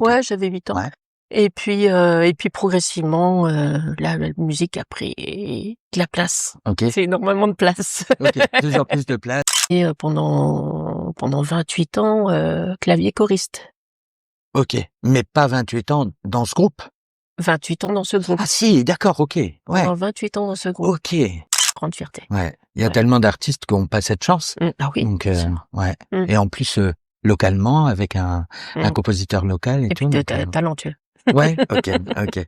Ouais, j'avais 8 ans. Ouais. Et puis progressivement, la musique a pris de la place. Ok. C'est énormément de place. Ok. De plus en plus de place. Et pendant 28 ans, clavier choriste. Ok. Mais pas 28 ans dans ce groupe. 28 ans dans ce groupe. Ah si, d'accord, ok. Ouais. Pendant 28 ans dans ce groupe. Ok. Grande fierté. Ouais. Il y a Ouais. tellement d'artistes qui n'ont pas cette chance. Ah oui, Donc, bien sûr. ouais. Mm. Et en plus, localement, avec un compositeur local et Et tout. puis donc, talentueux. Ouais, ok, ok.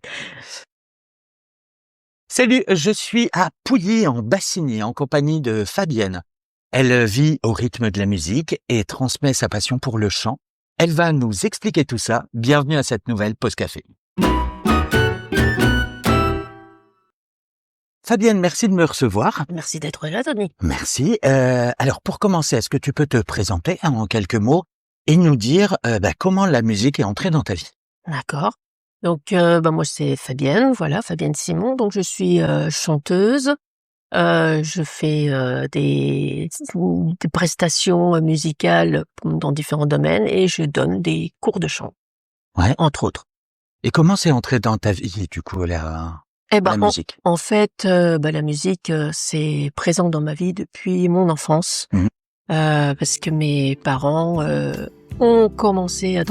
Salut, je suis à Pouilly en Bassigny en compagnie de Fabienne. Elle vit au rythme de la musique et transmet sa passion pour le chant. Elle va nous expliquer tout ça. Bienvenue à cette nouvelle pause café. Fabienne, merci de me recevoir. Merci d'être là, Tony. Merci. Alors pour commencer, est-ce que tu peux te présenter en quelques mots et nous dire comment la musique est entrée dans ta vie? D'accord. Donc, moi, c'est Fabienne, voilà, Fabienne Simon. Donc, je suis chanteuse. Je fais des prestations musicales dans différents domaines et je donne des cours de chant, Ouais. entre autres. Et comment c'est entré dans ta vie, du coup, la musique? En fait, la musique, c'est présent dans ma vie depuis mon enfance, parce que mes parents ont commencé à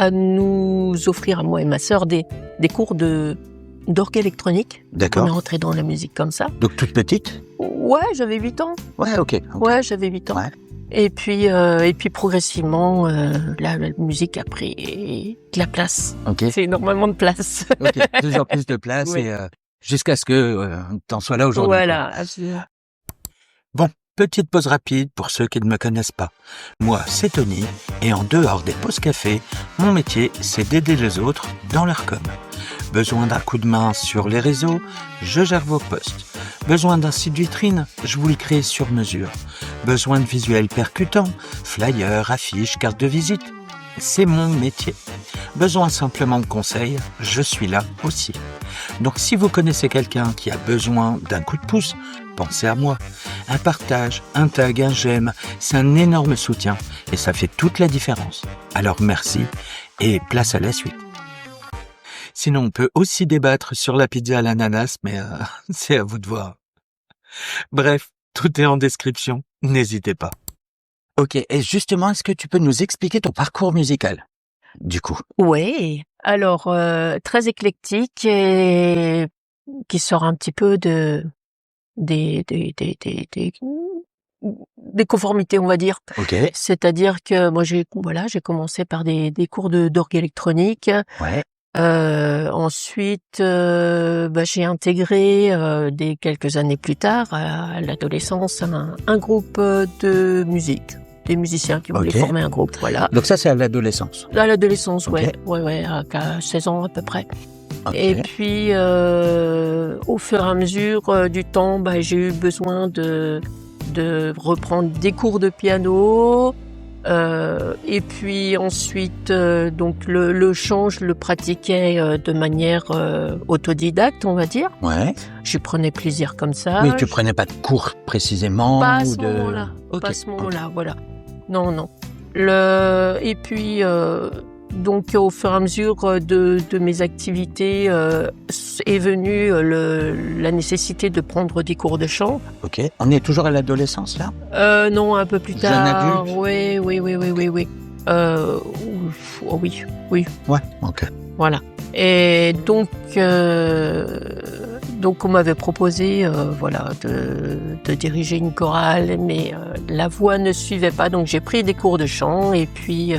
nous offrir, à moi et ma sœur, des cours d'orgue électronique. D'accord. On est rentré dans la musique comme ça. Donc toute petite? Ouais, j'avais 8 ans. Ouais, ok. Ouais, j'avais 8 ans. Ouais. Et puis progressivement, la musique a pris de la place. Ok. C'est énormément de place. Ok. De plus en plus de place Oui. et jusqu'à ce que t'en sois là aujourd'hui. Voilà, absolument. Bon, petite pause rapide pour ceux qui ne me connaissent pas. Moi, c'est Tony et en dehors des pauses café, mon métier, c'est d'aider les autres dans leur com. Besoin d'un coup de main sur les réseaux, je gère vos posts. Besoin d'un site vitrine, je vous le crée sur mesure. Besoin de visuels percutants, flyers, affiches, cartes de visite. C'est mon métier. Besoin simplement de conseils, je suis là aussi. Donc si vous connaissez quelqu'un qui a besoin d'un coup de pouce, pensez à moi. Un partage, un tag, un j'aime, c'est un énorme soutien et ça fait toute la différence. Alors merci et place à la suite. Sinon, on peut aussi débattre sur la pizza à l'ananas, mais c'est à vous de voir. Bref, tout est en description, n'hésitez pas. Ok, et justement, est-ce que tu peux nous expliquer ton parcours musical, du coup? Ouais. Alors, très éclectique et qui sort un petit peu des conformités, on va dire. Ok. C'est-à-dire que moi, j'ai commencé par des cours d'orgue électronique. Ouais. Ensuite, j'ai intégré quelques années plus tard, à l'adolescence, un groupe de musique, des musiciens qui voulaient former un groupe, voilà. Donc ça, c'est à l'adolescence? À l'adolescence, Ok. ouais, à 16 ans à peu près. Ok. Et puis, au fur et à mesure du temps, j'ai eu besoin de reprendre des cours de piano. Et puis ensuite, donc le chant, je le pratiquais de manière autodidacte, on va dire. Ouais. Je prenais plaisir comme ça. Mais tu prenais pas de cours précisément? Pas à ou ce de... moment-là. Ok. Pas à ce moment-là, voilà. Non. Et puis, donc au fur et à mesure de mes activités, est venue la nécessité de prendre des cours de chant. Ok. On est toujours à l'adolescence, là? Non, un peu plus Jeune tard. adulte? Oui. Oui. Ouais, ok. Voilà. Et donc on m'avait proposé, de diriger une chorale, mais la voix ne suivait pas, donc j'ai pris des cours de chant et puis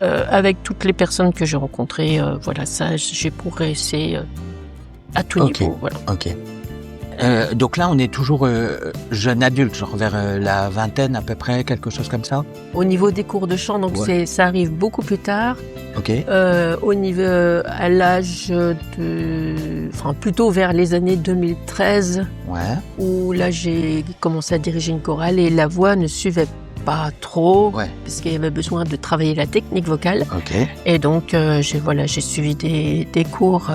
avec toutes les personnes que j'ai rencontrées, ça, j'ai progressé à tout niveau. Voilà. Ok. Donc là, on est toujours jeune adulte, genre vers la vingtaine à peu près, quelque chose comme ça? Au niveau des cours de chant, donc ça arrive beaucoup plus tard. Ok. Au niveau, à l'âge plutôt vers les années 2013, où là j'ai commencé à diriger une chorale et la voix ne suivait pas trop, parce qu'il y avait besoin de travailler la technique vocale. Ok. Et donc j'ai suivi des cours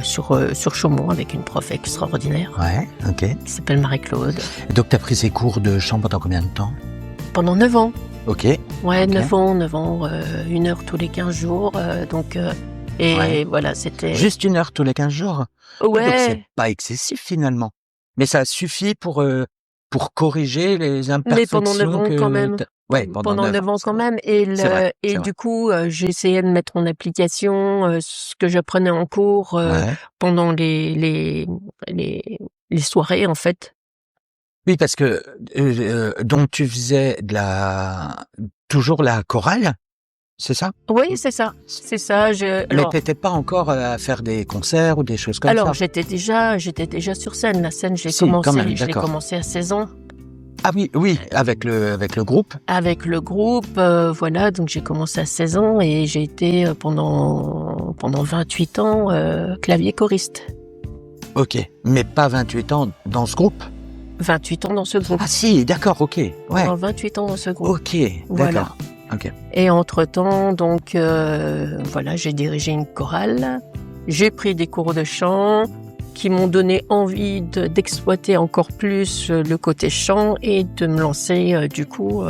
sur Chaumont avec une prof extraordinaire. Ouais, ok. Qui s'appelle Marie-Claude. Et donc tu as pris ces cours de chant pendant combien de temps? Pendant 9 ans. Ok. Ouais, Ok. 9 ans, 1 heure tous les 15 jours. Et Ouais. voilà, c'était... Juste 1 heure tous les 15 jours. Oui, donc c'est Ouais, pas excessif finalement. Mais ça suffit pour corriger les mais pendant 9 imperfections ans quand que même. t'as... Ouais, pendant Pendant 9 9 ans, ans c'est quand vrai. même. C'est vrai, Et c'est vrai. du coup, j'essayais de mettre en application ce que j'apprenais en cours Ouais. pendant les, les soirées, en fait. Oui, parce que donc tu faisais toujours la chorale, c'est ça? Oui, c'est ça. C'est ça. Mais t'étais pas encore à faire des concerts ou des choses comme Alors, ça? j'étais déjà sur scène. La scène, Si, quand même, je l'ai d'accord. commencé à 16 ans Ah oui, oui, avec le groupe. avec le groupe. Voilà, donc j'ai commencé à 16 ans et j'ai été pendant 28 ans clavier choriste. Ok, mais pas 28 ans dans ce groupe. 28 ans dans ce groupe. Ah si, d'accord, ok, ouais, Pendant 28 ans dans ce groupe. ok, Voilà. d'accord, ok. Et entre-temps, donc, voilà, j'ai dirigé une chorale. J'ai pris des cours de chant qui m'ont donné envie d'exploiter encore plus le côté chant et de me lancer, du coup,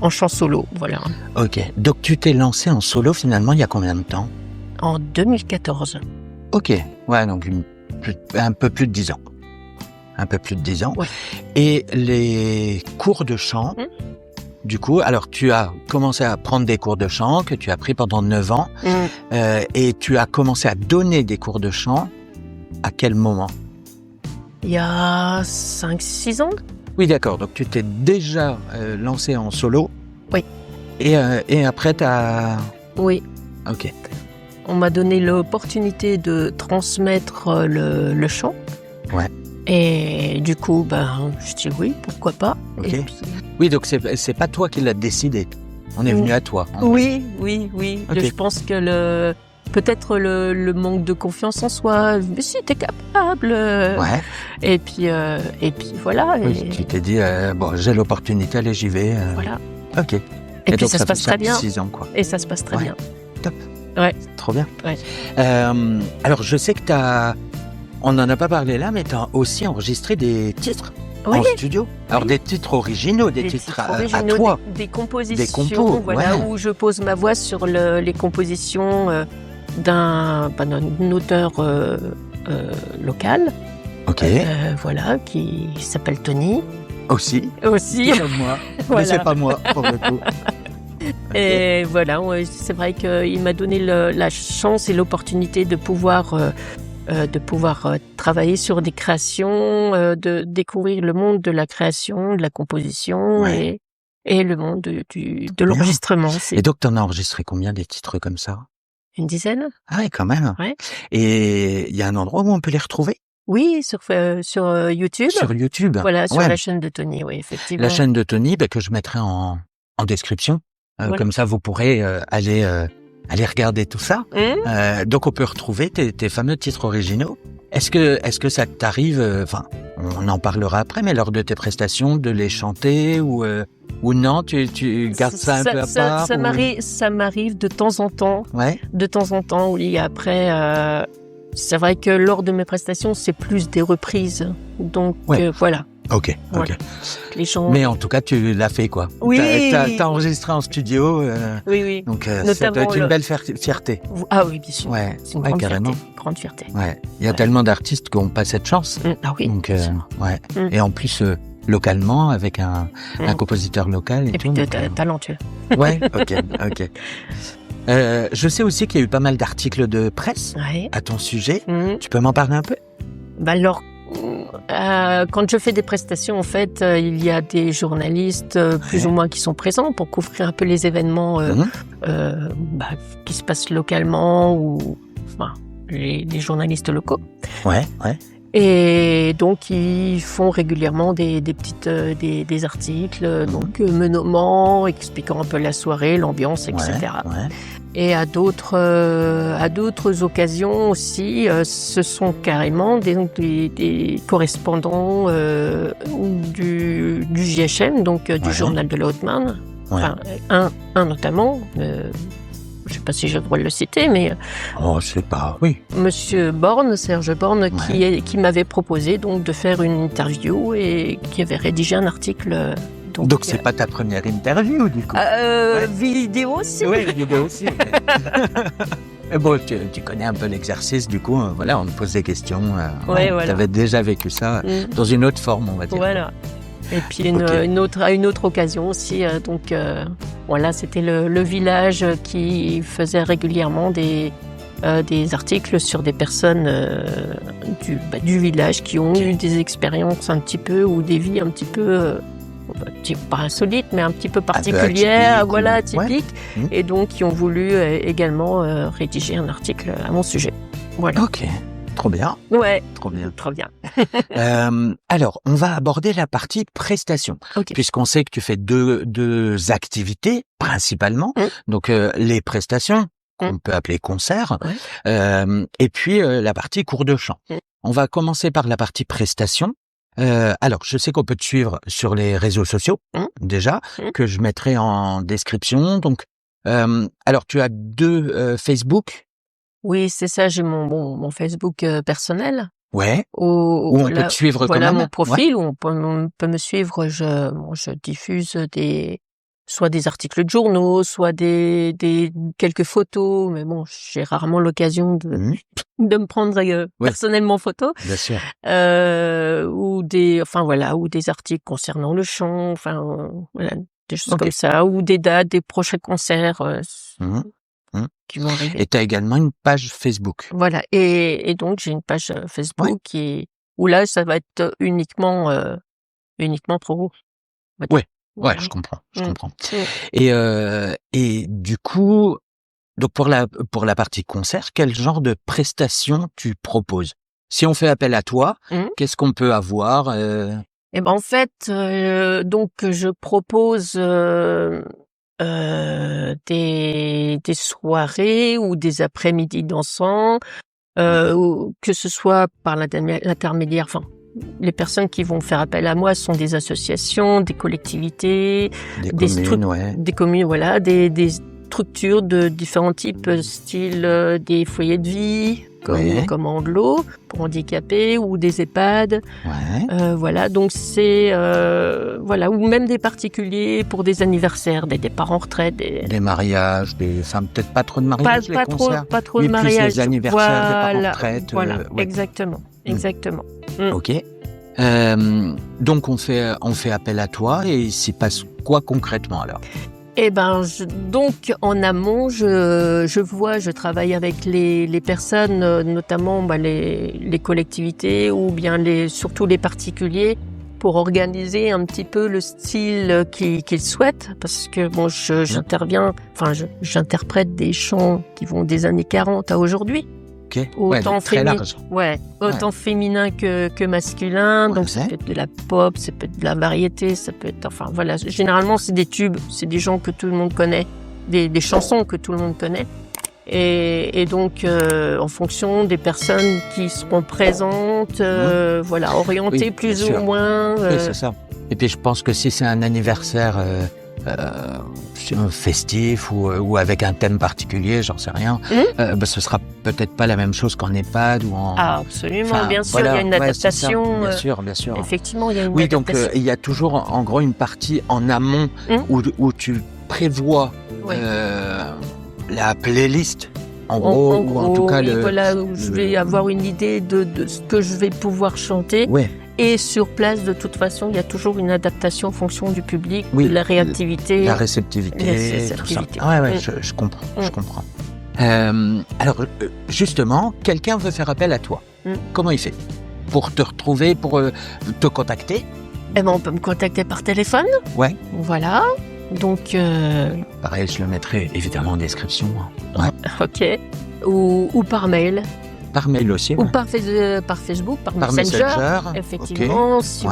en chant solo. Voilà. Ok, donc tu t'es lancé en solo finalement il y a combien de temps? En 2014. Ok, ouais, donc un peu plus de 10 ans. Un peu plus de 10 ans. Ouais. Et les cours de chant, du coup, alors tu as commencé à prendre des cours de chant que tu as pris pendant 9 ans et tu as commencé à donner des cours de chant à quel moment? Il y a 5-6 ans. Oui, d'accord, donc tu t'es déjà lancé en solo. Oui. Et après t'as... Oui. Ok. On m'a donné l'opportunité de transmettre le chant. Ouais. Et du coup, je dis oui, pourquoi pas. Ok. Et puis... Oui, donc c'est pas toi qui l'as décidé. On est venu à toi. Oui. Ok. Je pense que peut-être le manque de confiance en soi. Mais si, t'es capable. Ouais. Et puis voilà. Oui, tu t'es dit, bon, j'ai l'opportunité, allez, j'y vais. Voilà. Ok. Et puis donc, ça se passe fait très bien. 6 ans, quoi. Et ça se passe très Ouais. bien. Top. Ouais. Trop bien. Ouais. Alors, je sais que on n'en a pas parlé là, mais tu as aussi enregistré des titres Oui. en studio. Alors, des titres originaux, des titres à toi. Des compositions. Des compos, voilà, ouais. où je pose ma voix sur les compositions d'un auteur local. Ok. Voilà, qui s'appelle Tony. Aussi. Aussi. Comme moi. Voilà. Mais c'est pas moi, pour le coup. Ok. Et voilà, c'est vrai qu'il m'a donné la chance et l'opportunité de pouvoir travailler sur des créations, de découvrir le monde de la création, de la composition Ouais. et le monde de l'enregistrement. C'est Et donc, tu en as enregistré combien des titres comme ça? une dizaine. Ah ouais, quand même. Ouais. Et il y a un endroit où on peut les retrouver? Oui, sur YouTube. Sur YouTube. Voilà, sur Ouais. la chaîne de Tony, oui, effectivement. La chaîne de Tony, que je mettrai en description. Voilà. Comme ça, vous pourrez aller regarder tout ça. Donc, on peut retrouver tes fameux titres originaux. Est-ce que ça t'arrive, enfin, on en parlera après, mais lors de tes prestations, de les chanter ou non, tu gardes ça un peu à part? Ça m'arrive de temps en temps. Ouais. De temps en temps, oui. Après, c'est vrai que lors de mes prestations, c'est plus des reprises. Donc, Ouais. voilà. Ok. Voilà. Les gens... Mais en tout cas, tu l'as fait, quoi. Oui. T'as enregistré en studio. Oui. Donc, ça Notamment doit être une belle fierté. Ah oui, bien sûr. Ouais. C'est une Ouais, grande carrément. fierté. Grande fierté. Ouais. Il y a tellement d'artistes qui n'ont pas cette chance. Ah oui. Donc, bien sûr. ouais. Mm. Et en plus, localement, avec un compositeur local et Et tout. puis donc, talentueux. ouais, ok. Je sais aussi qu'il y a eu pas mal d'articles de presse Ouais. à ton sujet. Mm. Tu peux m'en parler un peu? Alors, quand je fais des prestations, en fait, il y a des journalistes plus ou moins qui sont présents pour couvrir un peu les événements qui se passent localement ou les journalistes locaux. Ouais. Et donc, ils font régulièrement des articles, donc me nommant, expliquant un peu la soirée, l'ambiance, etc. Ouais. Et à d'autres occasions aussi, ce sont carrément des correspondants du JHM, donc du journal de la Haute-Marne. Ouais. Enfin, un notamment, je ne sais pas si j'ai le droit de le citer, mais Oh, je sais pas. Oui. Monsieur Borne, Serge Borne, qui m'avait proposé donc de faire une interview et qui avait rédigé un article Donc c'est pas ta première interview du coup. Ouais. Vidéo aussi. Oui, vidéo aussi. Mais bon, tu connais un peu l'exercice, du coup, voilà, on te pose des questions. Ouais, voilà. Tu avais déjà vécu ça dans une autre forme, on va dire. Voilà. Et puis une autre occasion aussi, voilà, c'était le village qui faisait régulièrement des articles sur des personnes du village qui ont eu des expériences un petit peu ou des vies un petit peu pas insolites mais un petit peu particulières, voilà, atypiques, Ouais. et donc qui ont voulu également rédiger un article à mon sujet. Voilà. Ok, trop bien. Ouais, Trop bien. trop bien. Alors, on va aborder la partie prestation, Ok. puisqu'on sait que tu fais deux activités principalement. Donc les prestations, qu'on peut appeler concerts, et puis la partie cours de chant. On va commencer par la partie prestation. Alors, je sais qu'on peut te suivre sur les réseaux sociaux, déjà, que je mettrai en description. Donc, alors, tu as deux Facebook. Oui, c'est ça, j'ai mon Facebook personnel. Ouais. Où on peut te suivre voilà quand même. Mon profil, où on peut me suivre. Je diffuse soit des articles de journaux, soit des quelques photos, mais bon, j'ai rarement l'occasion de me prendre personnellement en photo. Bien sûr. Ou des articles concernant le chant, voilà, des choses comme ça, ou des dates, des prochains concerts qui vont arriver. Et tu as également une page Facebook. Voilà, et donc j'ai une page Facebook où là ça va être uniquement pro. Ouais, je comprends. Et du coup, donc pour la partie concert, quel genre de prestations tu proposes? Si on fait appel à toi, qu'est-ce qu'on peut avoir Eh ben en fait, donc je propose des soirées ou des après-midi dansants, ou que ce soit par l'intermédiaire, les personnes qui vont faire appel à moi sont des associations, des collectivités, des communes, voilà, des structures de différents types, style des foyers de vie, comme Andelot, pour handicapés, ou des EHPAD. Voilà, donc c'est voilà, ou même des particuliers pour des anniversaires, des départs en retraite, des mariages, peut-être pas trop de mariages, les concerts. Pas trop de mariages. Plus les anniversaires, départs en retraite. Voilà, exactement. Ok. Donc on fait appel à toi, et il s'y passe quoi concrètement alors? Eh ben, donc en amont, je travaille avec les personnes, notamment les collectivités, ou bien surtout les particuliers, pour organiser un petit peu le style qu'ils souhaitent, parce que bon, j'interprète des chants qui vont des années 40 à aujourd'hui. Autant très large. Autant féminin que masculin. Donc ça peut être de la pop, ça peut être de la variété, ça peut être, voilà. Généralement c'est des tubes, c'est des gens que tout le monde connaît, des chansons que tout le monde connaît. Et donc en fonction des personnes qui seront présentes, voilà, orientées plus ou moins. Oui, c'est ça. Et puis je pense que si c'est un anniversaire festif ou avec un thème particulier, j'en sais rien, ce sera peut-être pas la même chose qu'en EHPAD ou en... Ah, absolument, bien sûr, il y a une adaptation. Bien sûr. Effectivement, il y a une adaptation. Donc il y a toujours en gros une partie en amont où tu prévois la playlist, en gros, ou en tout cas où je vais avoir une idée de ce que je vais pouvoir chanter. Et sur place, de toute façon, il y a toujours une adaptation en fonction du public, de la réactivité, la réceptivité, tout ça. Je comprends. Alors, justement, quelqu'un veut faire appel à toi. Comment il fait pour te retrouver, pour te contacter? Eh ben, on peut me contacter par téléphone. Voilà. Donc. Pareil, je le mettrai évidemment en description. Ok. Ou par mail. Par mail aussi. Ou par Facebook, par Messenger. Effectivement, si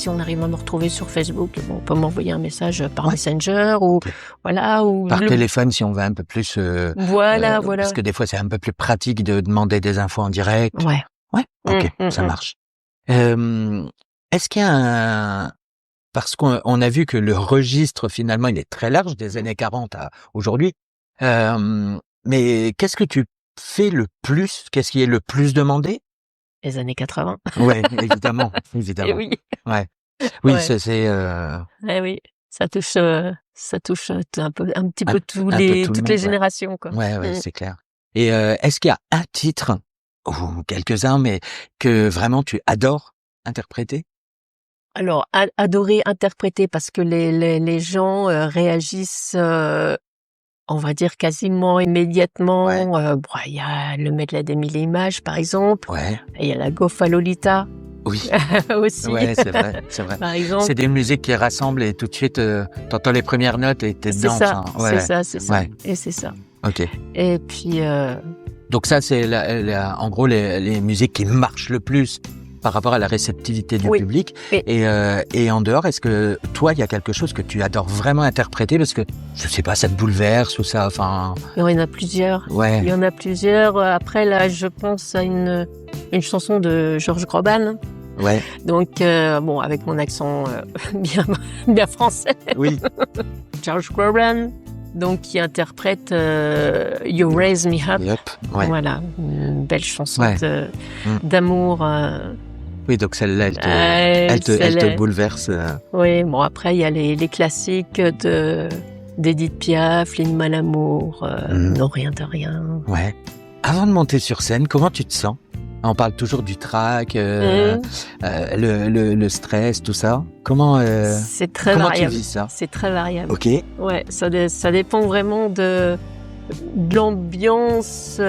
on arrive à me retrouver sur Facebook, on peut m'envoyer un message par Messenger ou par téléphone si on veut un peu plus. Voilà. Parce que des fois c'est un peu plus pratique de demander des infos en direct. Ok, ça marche. Est-ce qu'il y a parce qu'on a vu que le registre finalement il est très large, des années 40 à aujourd'hui. Mais qu'est-ce que tu fais le plus? Qu'est-ce qui est le plus demandé? Les années 80. Ouais, évidemment. Et oui. Oui, Ouais. c'est Oui, ça touche un petit un peu un peu tout le toutes les monde, ouais. générations, quoi. Ouais, c'est clair. Et est-ce qu'il y a un titre ou quelques-uns, mais que vraiment tu adores interpréter? Alors, adorer interpréter parce que les gens réagissent, on va dire quasiment Ouais, immédiatement. Il y a le medley d'Émile et Images, par exemple, ouais, et il y a la Gofa Lolita oui, aussi, ouais, c'est vrai, c'est vrai. par C'est exemple. des musiques qui rassemblent et tout de suite, tu les premières notes et tu es dedans, enfin, ouais, C'est ça, ouais, et c'est ça. OK. Et puis, Donc ça, c'est en gros les musiques qui marchent le plus par rapport à la réceptivité du oui, public. et Et en dehors, est-ce que toi, il y a quelque chose que tu adores vraiment interpréter parce que, je sais pas, ça te bouleverse ou ça, enfin, il y en a plusieurs. Il ouais, y en a plusieurs. Après, là, je pense à une chanson de Georges Groban. ouais, Donc, bon, avec mon accent bien, bien français, oui, George Groban, donc qui interprète You Raise Me Up. yep, ouais, Voilà, une belle chanson ouais, mmh. d'amour. Oui, donc celle-là, elle te bouleverse. Oui, bon, après, il y a les classiques d'Edith Piaf, Lynn Malamour, Mmh. Non, rien de rien. Ouais. Avant de monter sur scène, comment tu te sens? On parle toujours du trac, Mmh. le stress, tout ça. C'est très Comment tu variable. vis ça? C'est très variable. OK, Ouais, ça dépend vraiment de l'ambiance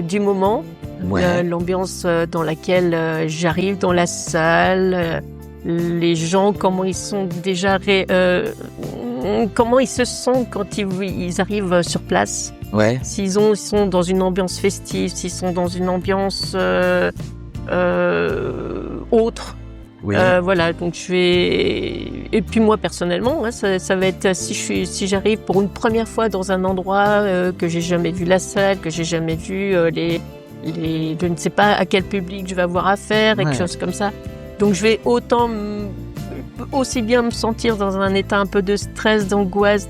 du moment, ouais, l'ambiance dans laquelle j'arrive dans la salle, les gens, comment ils sont déjà, comment ils se sentent quand ils arrivent sur place. ouais, Ils sont dans une ambiance festive, s'ils sont dans une ambiance autre. oui, Voilà, donc je vais. Et puis moi personnellement, ouais, ça va être si j'arrive pour une première fois dans un endroit que j'ai jamais vu la salle, que j'ai jamais vu je ne sais pas à quel public je vais avoir affaire, et quelque ouais. chose comme ça. Donc je vais aussi bien me sentir dans un état un peu de stress, d'angoisse,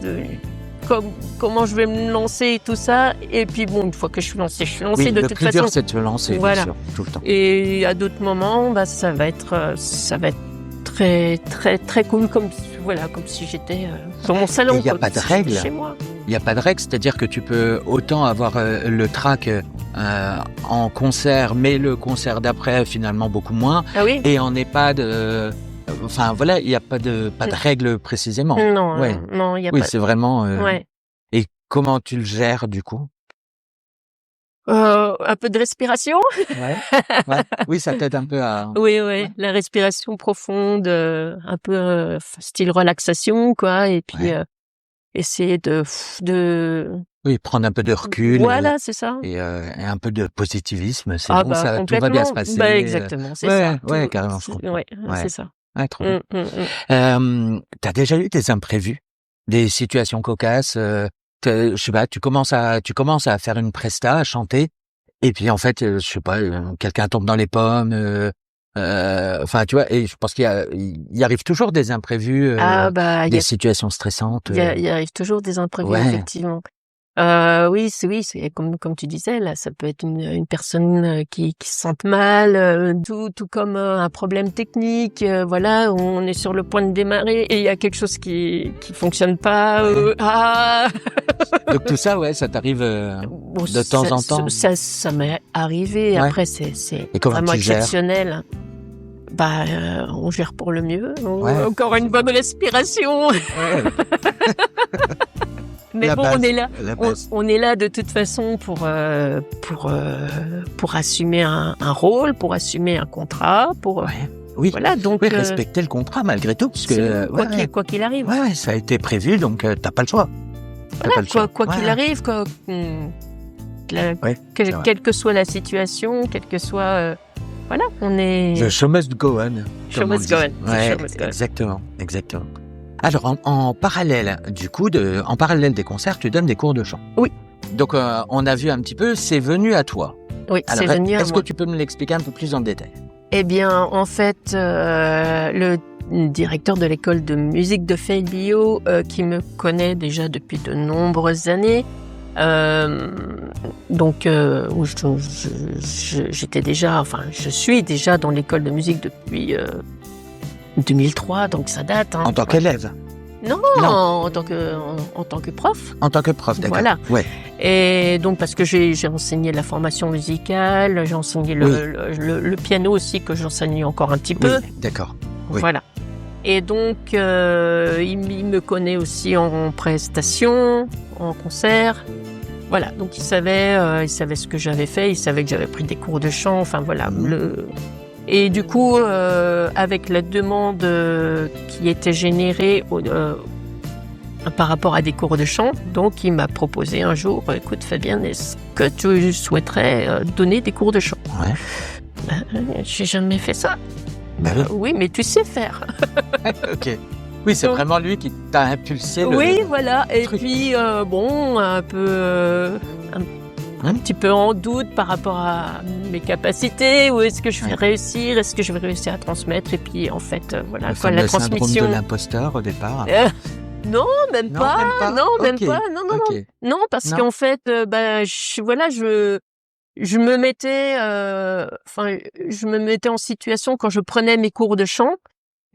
comment je vais me lancer et tout ça. Et puis bon, une fois que je suis lancée Oui, de le toute plus façon. dur, c'est de se lancer, bien Voilà. sûr, tout le temps. Et à d'autres moments, bah, ça va être très, très, très cool, comme si j'étais dans mon salon. Et il y a quoi, pas de comme si j'étais règle? chez moi. Il y a pas de règle, c'est-à-dire que tu peux autant avoir, le trac, en concert, mais le concert d'après, finalement, beaucoup moins Ah oui? et en EHPAD, enfin, voilà, il y a pas de règle précisément. Non, Ouais, non, il y a oui, pas. c'est vraiment, Ouais. et comment tu le gères, du coup? Un peu de respiration. Ouais, ouais, oui, ça t'aide un peu à Oui, ouais, oui, la respiration profonde, un peu style relaxation, quoi. Et puis ouais. essayer de. Oui, prendre un peu de recul Voilà, c'est ça. et un peu de positivisme, c'est Ah bon, bah ça tout va bien se complètement. passer, Bah exactement, c'est ça. ouais, ouais, carrément, je comprends. Ouais, Ouais, c'est ça. ouais, trop bien. Mmh, mmh, mmh. Tu déjà eu des imprévus? Des situations cocasses, je sais pas, tu commences à faire une presta, à chanter et puis en fait, je sais pas, quelqu'un tombe dans les pommes, enfin, tu vois? Et je pense il arrive toujours des imprévus, Ah bah des situations stressantes, il arrive toujours des imprévus, ouais, effectivement. Oui, c'est comme tu disais, là, ça peut être une personne qui se sente mal, tout comme un problème technique. Voilà, on est sur le point de démarrer et il y a quelque chose qui fonctionne pas. ouais. Ah. Donc tout ça, ouais, ça t'arrive, Bon, de temps en temps? ça m'est arrivé. Ouais. Après, c'est Et comment vraiment tu gères? exceptionnel. Bah, on gère pour le mieux. Ouais. Encore une bonne respiration. Ouais, Mais la bon, base, on est là. la base. On est là de toute façon pour assumer un rôle, pour assumer un contrat, Ouais, oui. voilà. Donc, Oui, respecter le contrat malgré tout, parce que, quoi qu'il arrive. ouais, ça a été prévu, donc tu pas le choix. Tu pas le choix. Quoi qu'il Ouais, arrive, ouais, c'est vrai. quelle que soit la situation, quelle que soit, voilà, on est. The show must go on. Show comme on must dit. go on. The Ouais, show must go on. exactement, exactement. Alors, en parallèle, du coup, en parallèle des concerts, tu donnes des cours de chant. Oui. Donc, on a vu un petit peu, c'est venu à toi. Oui, c'est Alors, venu à est-ce que moi. tu peux me l'expliquer un peu plus en détail? Eh bien, en fait, le directeur de l'école de musique de Faye-Bio, qui me connaît déjà depuis de nombreuses années, donc où j'étais déjà, enfin, je suis déjà dans l'école de musique depuis 2003, donc ça date. Hein. En tant qu'élève? Non, Non. en tant que prof. En tant que prof, d'accord. Voilà. Ouais. Et donc parce que j'ai enseigné la formation musicale, j'ai enseigné le piano aussi que j'enseigne encore un petit peu. Oui, d'accord. Oui. Voilà. Et donc il me connaît aussi en prestation, en concert. Voilà. Donc il savait ce que j'avais fait, il savait que j'avais pris des cours de chant. Enfin voilà. Et du coup, avec la demande qui était générée par rapport à des cours de chant, donc il m'a proposé un jour, écoute Fabienne, est-ce que tu souhaiterais donner des cours de chant? Ouais. J'ai jamais fait ça. Bah oui. Oui, mais tu sais faire. Ok. Oui, c'est Donc- vraiment lui qui t'a impulsé le... Oui, voilà. Et truc. puis, bon, un peu... un petit peu en doute par rapport à mes capacités, où est-ce que je vais réussir, est-ce que je vais réussir à transmettre, et puis en fait, voilà, Le quoi, la fameux syndrome transmission. de l'imposteur au départ. Non, même Non, pas, même pas. non, même Ok. pas, non, non, Ok. non, non, parce Non. qu'en fait, je me mettais, je me mettais en situation quand je prenais mes cours de chant,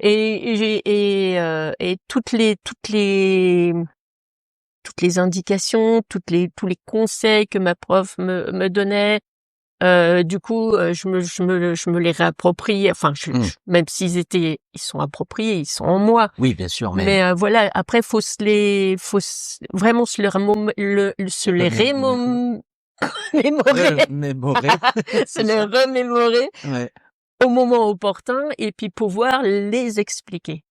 et toutes les indications, tous les conseils que ma prof me donnait, du coup, je me les réapproprie. Enfin, même ils sont appropriés, ils sont en moi. Oui, bien sûr, mais... Mais voilà, après, vraiment se les remémorer, Mémorer. se les remémorer Ouais. au moment opportun, et puis pouvoir les expliquer.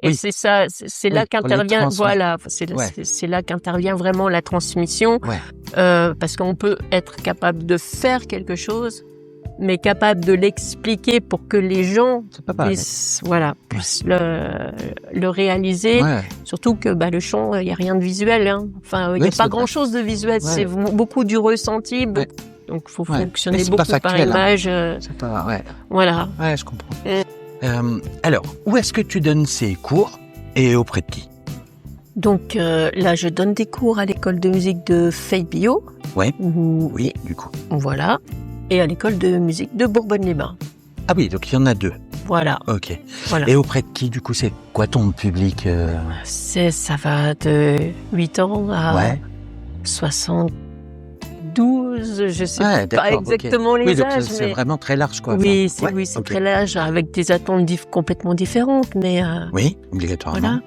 Et Oui. c'est ça, c'est là Oui, pour les qu'intervient, transmettre. voilà, Ouais. c'est là qu'intervient vraiment la transmission, Ouais. parce qu'on peut être capable de faire quelque chose, mais capable de l'expliquer pour que les gens C'est pas pareil. puissent le réaliser. Ouais. Surtout que le chant, il y a rien de visuel, hein. Enfin, il y Oui, a c'est pas vrai. grand-chose de visuel, Ouais. c'est beaucoup du ressenti. Ouais. Donc faut Ouais. fonctionner Mais c'est beaucoup pas par factuel, hein. image. C'est pas... Ouais. Voilà. Ouais, je comprends. Alors, où est-ce que tu donnes ces cours et auprès de qui? Donc là, je donne des cours à l'école de musique de Fay-Bio. Ouais. Oui, du coup. Voilà. Et à l'école de musique de Bourbonne-les-Bains. Ah oui, donc il y en a deux. Voilà. Ok. Voilà. Et auprès de qui, du coup, c'est quoi ton public Ça va de 8 ans à Ouais. 72, je sais Ouais, pas d'accord, exactement ok. les Oui, donc âges, c'est mais vraiment très large, quoi. oui, Enfin, ouais, c'est ok. très large, avec des attentes complètement différentes, mais Oui, obligatoirement. voilà.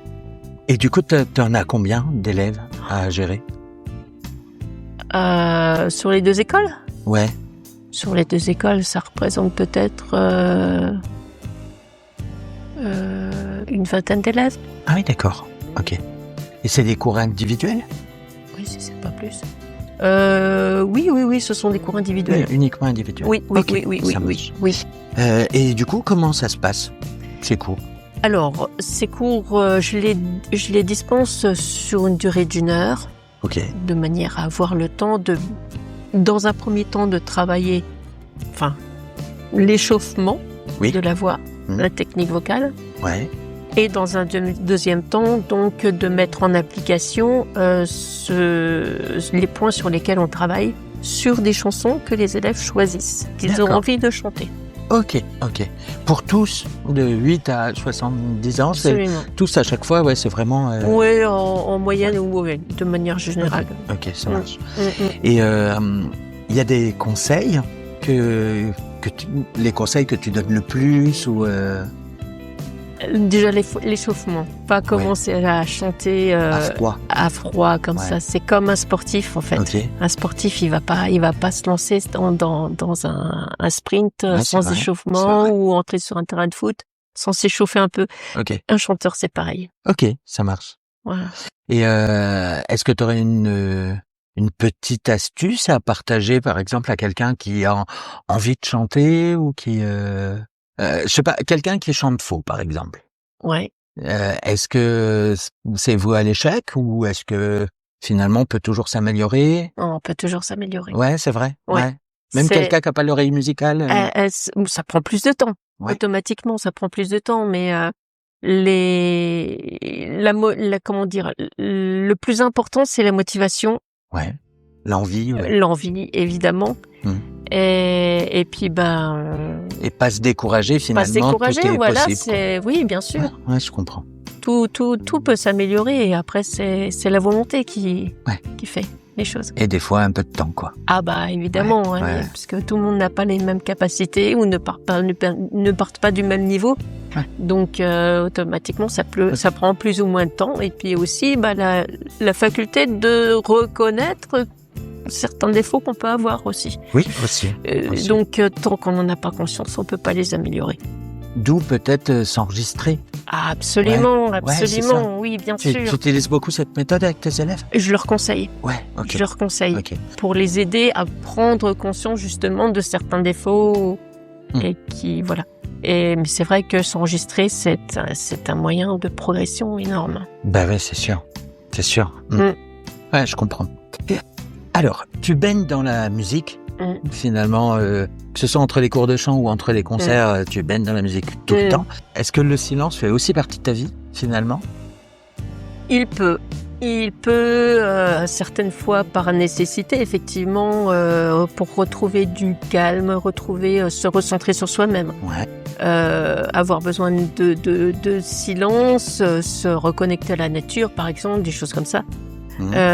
Et du coup, t'en as combien d'élèves à gérer? Sur les deux écoles? Ouais. Sur les deux écoles, ça représente peut-être une vingtaine d'élèves. Ah oui, d'accord. Ok. Et c'est des cours individuels? Oui, si c'est pas plus. Oui, ce sont des cours individuels. Oui, uniquement individuels. Oui, Ok, oui. ça marche. Oui. Et du coup, comment ça se passe, ces cours? Alors, ces cours, je les dispense sur une durée d'1 heure, Ok. de manière à avoir le temps dans un premier temps, de travailler, l'échauffement Oui. de la voix, Mhm. la technique vocale, Ouais. et dans un deuxième temps, donc, de mettre en application les points sur lesquels on travaille sur des chansons que les élèves choisissent, qu'ils ont D'accord. envie de chanter. Ok. Pour tous, de 8 à 70 ans, c'est Absolument. tous à chaque fois, ouais, c'est vraiment... Oui, en moyenne ou de manière générale. Ok, ça marche. Mm. Et il y a des conseils les conseils que tu donnes le plus ou Déjà l'échauffement, pas commencer à chanter à froid? à froid comme Ouais. ça. C'est comme un sportif en fait. Ok. Un sportif, il va pas se lancer dans un sprint Ouais, c'est sans vrai, échauffement, c'est vrai. ou entrer sur un terrain de foot sans s'échauffer un peu. Ok. Un chanteur, c'est pareil. Ok, ça marche. Voilà. Et est-ce que tu aurais une petite astuce à partager, par exemple, à quelqu'un qui a envie de chanter ou qui, je sais pas, quelqu'un qui chante faux, par exemple. Ouais. Est-ce que c'est voué à l'échec ou est-ce que finalement on peut toujours s'améliorer? On peut toujours s'améliorer. Ouais, c'est vrai. Ouais. Même C'est- quelqu'un qui n'a pas l'oreille musicale. ça prend plus de temps. Ouais. Automatiquement, ça prend plus de temps, mais comment dire, le plus important, c'est la motivation, Ouais. L'envie. Ouais. l'envie, évidemment. Mhm. Et puis Et pas se décourager pas finalement. se décourager, tout est voilà, possible. oui, bien sûr. Ouais, je comprends. Tout peut s'améliorer et après c'est la volonté qui fait les choses. Et des fois un peu de temps, quoi. Ah évidemment, Ouais. parce que tout le monde n'a pas les mêmes capacités ou ne partent pas du même niveau. Ouais. Donc automatiquement ça prend plus ou moins de temps et puis aussi la faculté de reconnaître certains défauts qu'on peut avoir aussi. Oui, aussi. Donc tant qu'on n'en a pas conscience, on peut pas les améliorer. D'où peut-être s'enregistrer. Ah, absolument, c'est ça. oui, bien Tu sûr. utilises beaucoup cette méthode avec tes élèves? Je leur conseille. Ouais, ok. Je leur conseille Ok. pour les aider à prendre conscience justement de certains défauts et voilà. Mais c'est vrai que s'enregistrer, c'est un moyen de progression énorme. Bah ouais, c'est sûr. C'est sûr. Ouais, je comprends. Alors, tu baignes dans la musique, finalement, que ce soit entre les cours de chant ou entre les concerts, tu baignes dans la musique tout le temps. Est-ce que le silence fait aussi partie de ta vie, finalement? Il peut certaines fois par nécessité, effectivement, pour retrouver du calme, se recentrer sur soi-même. Ouais. Avoir besoin de silence, se reconnecter à la nature, par exemple, des choses comme ça.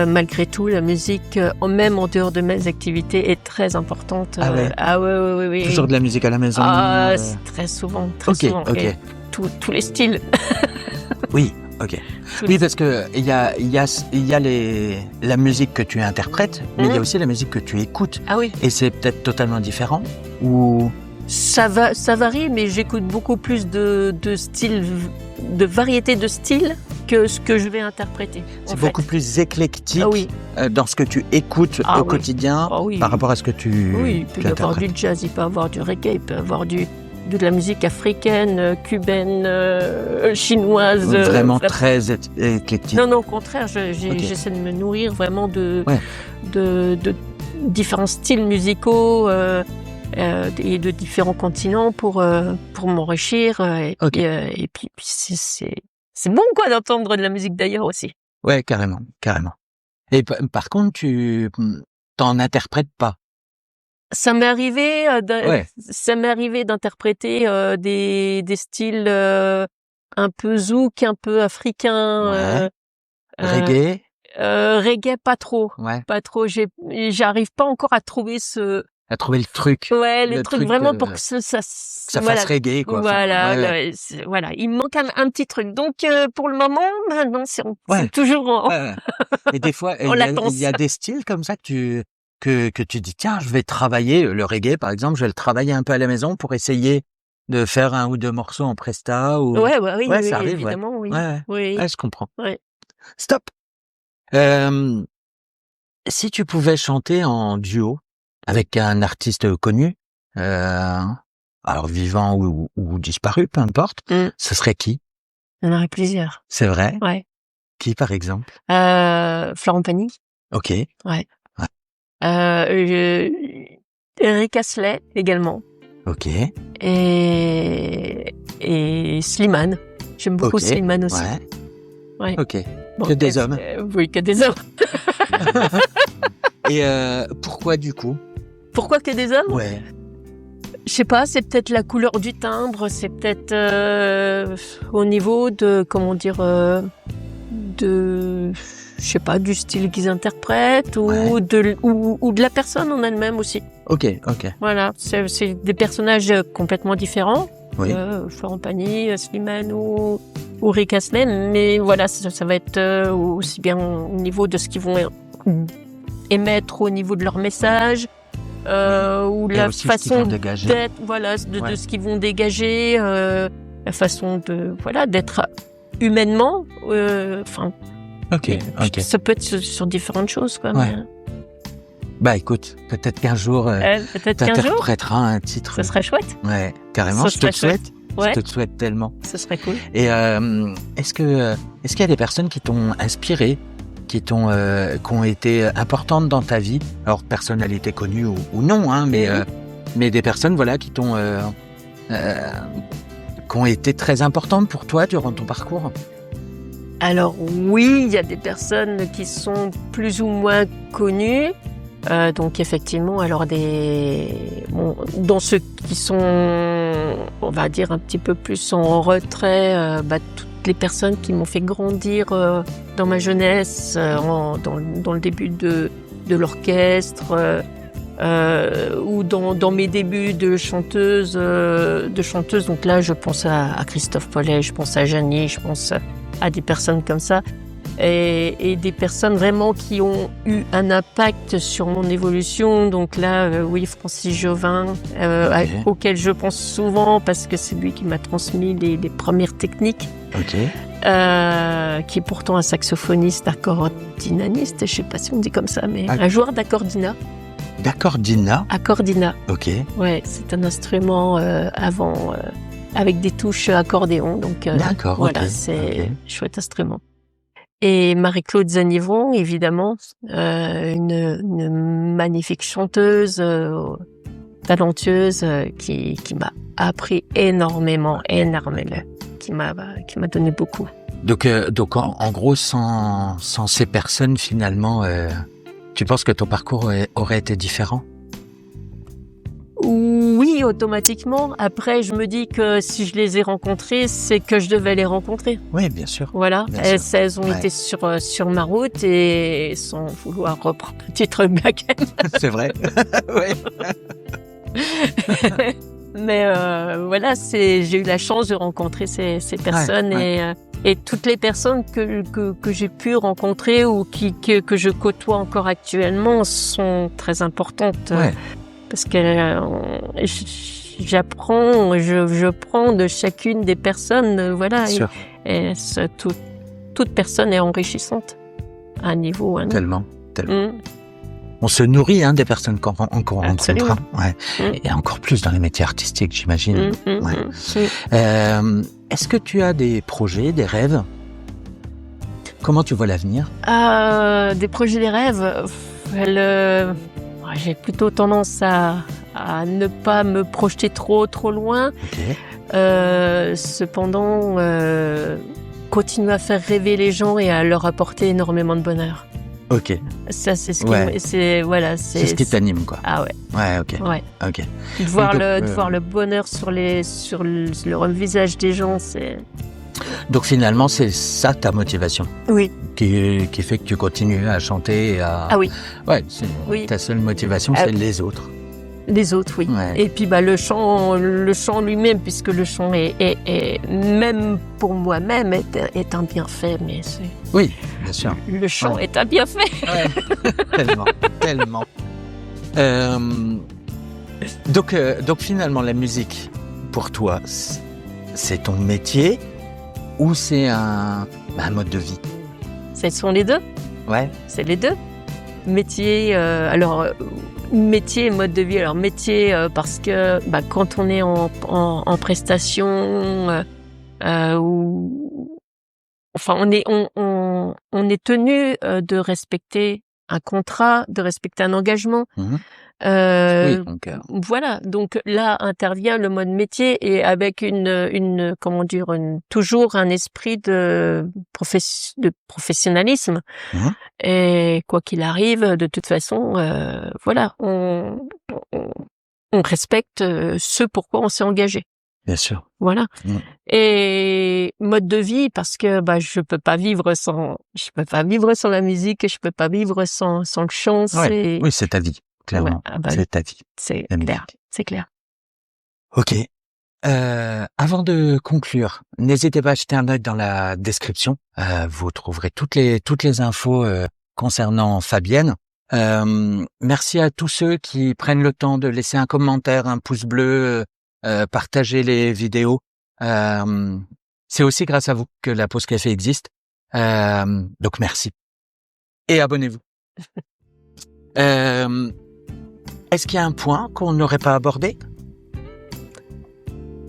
Malgré tout, la musique, même en dehors de mes activités, est très importante. Ah ouais. Oui. Toujours de la musique à la maison. C'est très souvent, souvent. Ok. Et tous les styles. Oui, ok. Oui, parce que il y a la musique que tu interprètes, mais il y a aussi la musique que tu écoutes. Ah oui. Et c'est peut-être totalement différent ou... Ça varie, mais j'écoute beaucoup plus de styles, de variétés de styles que ce que je vais interpréter. C'est beaucoup plus éclectique dans ce que tu écoutes au quotidien par rapport à ce que tu Oui, il peut y avoir du jazz, il peut y avoir du reggae, il peut y avoir de la musique africaine, cubaine, chinoise. Vraiment très éclectique. Non, au contraire, j'essaie de me nourrir vraiment de différents styles musicaux et de différents continents pour m'enrichir. Et puis c'est bon quoi d'entendre de la musique d'ailleurs aussi. Ouais, carrément. Et par contre, tu t'en interprètes pas. Ça m'est arrivé d'interpréter des styles un peu zouk, un peu africain. Reggae. Reggae pas trop. Ouais. Pas trop. J'arrive pas encore à trouver à trouver le truc. Ouais, le truc vraiment pour que ça fasse reggae, quoi. Voilà, voilà. Il me manque un petit truc. Donc, pour le moment, non, c'est toujours Et des fois, il y a des styles comme ça que tu dis, tiens, je vais travailler le reggae, par exemple, je vais le travailler un peu à la maison pour essayer de faire 1 ou 2 morceaux en presta ou... Oui, ça arrive, évidemment, oui. Ouais, je comprends. Ouais. Stop. Si tu pouvais chanter en duo avec un artiste connu, alors vivant ou disparu, peu importe, ce serait qui? Il y en aurait plusieurs. C'est vrai? Ouais. Qui, par exemple? Florent Pagny. Ok. Ouais. Eric Astley également. Ok. Et Slimane. J'aime beaucoup Slimane aussi. Ouais. Ok. Bon, que des hommes. Oui, que des hommes. Et pourquoi du coup? Pourquoi que des hommes? Ouais. Je sais pas, c'est peut-être la couleur du timbre, c'est peut-être au niveau de, comment dire, je sais pas, du style qu'ils interprètent ou de la personne en elle-même aussi. Ok. Voilà, c'est des personnages complètement différents. Oui. Florent Pagny, Slimane ou Rick Astley, mais voilà, ça va être aussi bien au niveau de ce qu'ils vont émettre au niveau de leur message, ou la façon d'être, voilà, de ce qu'ils vont dégager, la façon d'être humainement, Ok. Ça peut être sur différentes choses, quoi. Ouais. Bah écoute, peut-être qu'un jour, t'interpréteras un titre. Ça serait chouette. Ouais, carrément, je te le souhaite. Ouais. Je te le souhaite tellement. Ce serait cool. Et est-ce qu'il y a des personnes qui t'ont inspiré, qui ont été importantes dans ta vie, alors personnalité connue ou non, hein, mais des personnes qui ont été très importantes pour toi durant ton parcours? Alors oui, il y a des personnes qui sont plus ou moins connues. Donc effectivement, alors dans ceux qui sont, on va dire, un petit peu plus en retrait, toutes les personnes qui m'ont fait grandir dans ma jeunesse, dans le début de l'orchestre, ou dans mes débuts de chanteuse. Donc là, je pense à Christophe Paulet, je pense à Jeannie, je pense à des personnes comme ça. Et des personnes vraiment qui ont eu un impact sur mon évolution. Donc là, oui, Francis Jovin, auquel je pense souvent parce que c'est lui qui m'a transmis les premières techniques. Qui est pourtant un saxophoniste accordinaniste, je sais pas si on dit comme ça, mais un joueur d'accordina. D'accordina. Accordina. Ok. Ouais, c'est un instrument avant avec des touches accordéon. Donc d'accord. Voilà, c'est un chouette instrument. Et Marie-Claude Zanivron, évidemment, une magnifique chanteuse, talentueuse, qui m'a appris énormément, qui m'a donné beaucoup. Donc en gros, sans ces personnes, finalement, tu penses que ton parcours aurait été différent? Oui, automatiquement. Après, je me dis que si je les ai rencontrés, c'est que je devais les rencontrer. Oui, bien sûr. Voilà. Elles ont été sur ma route et sans vouloir reprendre un titre Black M. C'est vrai. Mais voilà, j'ai eu la chance de rencontrer ces personnes et toutes les personnes que j'ai pu rencontrer ou que je côtoie encore actuellement sont très importantes. Parce que j'apprends, je prends de chacune des personnes, voilà. Et toute personne est enrichissante à un niveau ou à un autre. Tellement. On se nourrit des personnes qu'on rencontre. Et encore plus dans les métiers artistiques, j'imagine. Est-ce que tu as des projets, des rêves? Comment tu vois l'avenir? Des projets, des rêves. J'ai plutôt tendance à ne pas me projeter trop loin. Cependant, continuer à faire rêver les gens et à leur apporter énormément de bonheur. Ça, c'est ce qui c'est ce qui t'anime, quoi. Ah ouais. De voir le bonheur sur le visage des gens, c'est. Donc finalement, c'est ça ta motivation. Oui. Qui fait que tu continues à chanter et à. Ah oui. Ouais, ta seule motivation, c'est les autres. Les autres, oui. Et puis le chant lui-même, puisque le chant est même pour moi-même est un bienfait, mais c'est. Oui, bien sûr. Le chant est un bienfait. Tellement. Donc finalement, la musique, pour toi, c'est ton métier ou c'est un mode de vie? Ce sont les deux. Ouais. C'est les deux. Métier, métier et mode de vie. Alors métier parce que quand on est en prestation on est tenu de respecter un contrat, de respecter un engagement. Voilà. Donc là intervient le mode métier et avec toujours un esprit de professionnalisme. Et quoi qu'il arrive, de toute façon, on respecte ce pourquoi on s'est engagé. Bien sûr. Voilà. Et mode de vie parce que je peux pas vivre sans la musique, je peux pas vivre sans le chant. Oui, c'est ta vie. Clairement, c'est ta vie. C'est clair. Ok. Avant de conclure, n'hésitez pas à jeter un œil dans la description. Vous trouverez toutes les infos concernant Fabienne. Merci à tous ceux qui prennent le temps de laisser un commentaire, un pouce bleu, partager les vidéos. C'est aussi grâce à vous que la pause café existe. Donc merci. Et abonnez-vous. Est-ce qu'il y a un point qu'on n'aurait pas abordé?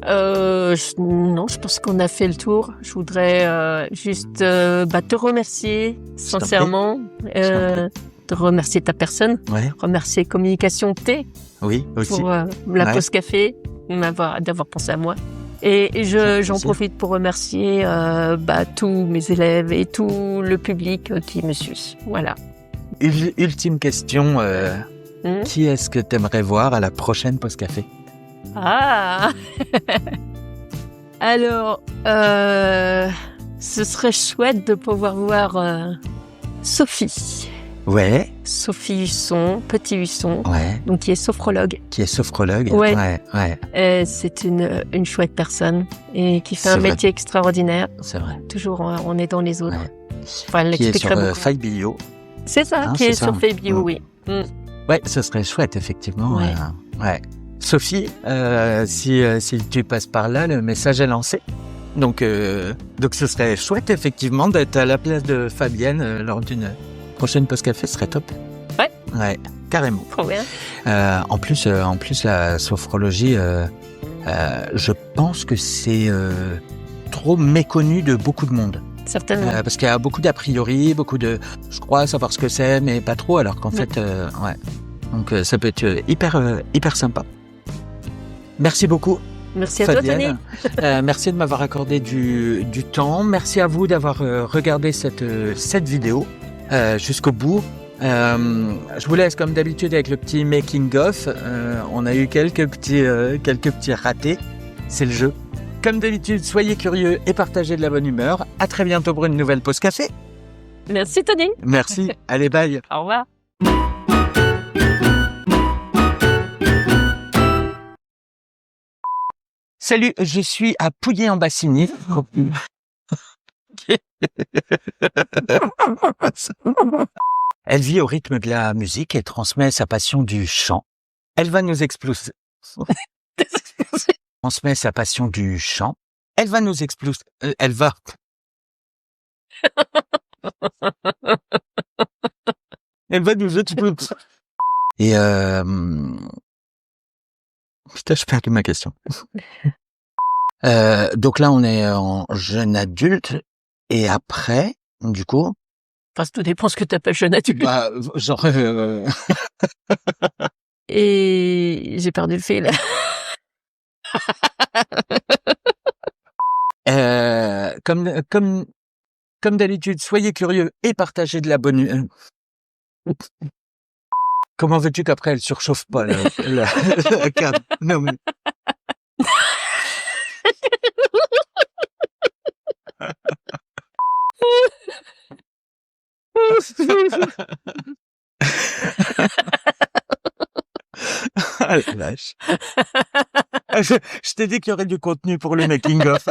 Non, je pense qu'on a fait le tour. Je voudrais juste te remercier sincèrement, te remercier ta personne, remercier Communication T. Oui, aussi. Pour la pause café, d'avoir pensé à moi. Et j'en profite pour remercier tous mes élèves et tout le public qui me suit. Voilà. Ultime question. Qui est-ce que tu aimerais voir à la prochaine pause café? Ah Alors, ce serait chouette de pouvoir voir Sophie. Ouais. Sophie Husson, Petit Husson, Ouais. donc qui est sophrologue. Qui est sophrologue. Ouais. Ouais. C'est une chouette personne et qui fait C'est un vrai. métier extraordinaire. C'est vrai. Toujours on est dans les autres. Ouais. Enfin, elle Qui est l'expliquerait sur beaucoup. Faille Bio. C'est ça, Hein, qui c'est est ça. sur Fabio, oui. Ouais, ce serait chouette, effectivement. Ouais. Ouais. Sophie, si tu passes par là, le message est lancé. Donc ce serait chouette, effectivement, d'être à la place de Fabienne lors d'une prochaine pause café, ce serait top. Ouais. Ouais, carrément. Trop bien. En plus, la sophrologie, je pense que c'est trop méconnu de beaucoup de monde. Certainement. Parce qu'il y a beaucoup d'a priori, je crois savoir ce que c'est, mais pas trop, alors qu'en fait, ouais. Donc ça peut être hyper sympa. Merci beaucoup. Merci à toi, Tony. Fabienne. Merci de m'avoir accordé du temps. Merci à vous d'avoir regardé cette vidéo jusqu'au bout. Je vous laisse comme d'habitude avec le petit making of. On a eu quelques petits ratés. C'est le jeu. Comme d'habitude, soyez curieux et partagez de la bonne humeur. À très bientôt pour une nouvelle pause café. Merci, Tony. Merci. Allez, bye. Au revoir. Salut, je suis à Pouilly-en-Bassigny. Elle vit au rythme de la musique et transmet sa passion du chant. Elle va nous exploser. Transmet sa passion du chant. Elle va nous exploser. Elle va. Elle va nous exploser. Et putain, je perds ma question. Donc là, on est en jeune adulte. Et après, du coup... Enfin, tout dépend ce que tu appelles jeune adulte. Bah, genre... Et j'ai perdu le fil. Comme d'habitude, soyez curieux et partagez de la bonne... Comment veux-tu qu'après elle surchauffe pas la carte? Non mais... Ah la vache. Je t'ai dit qu'il y aurait du contenu pour le making of.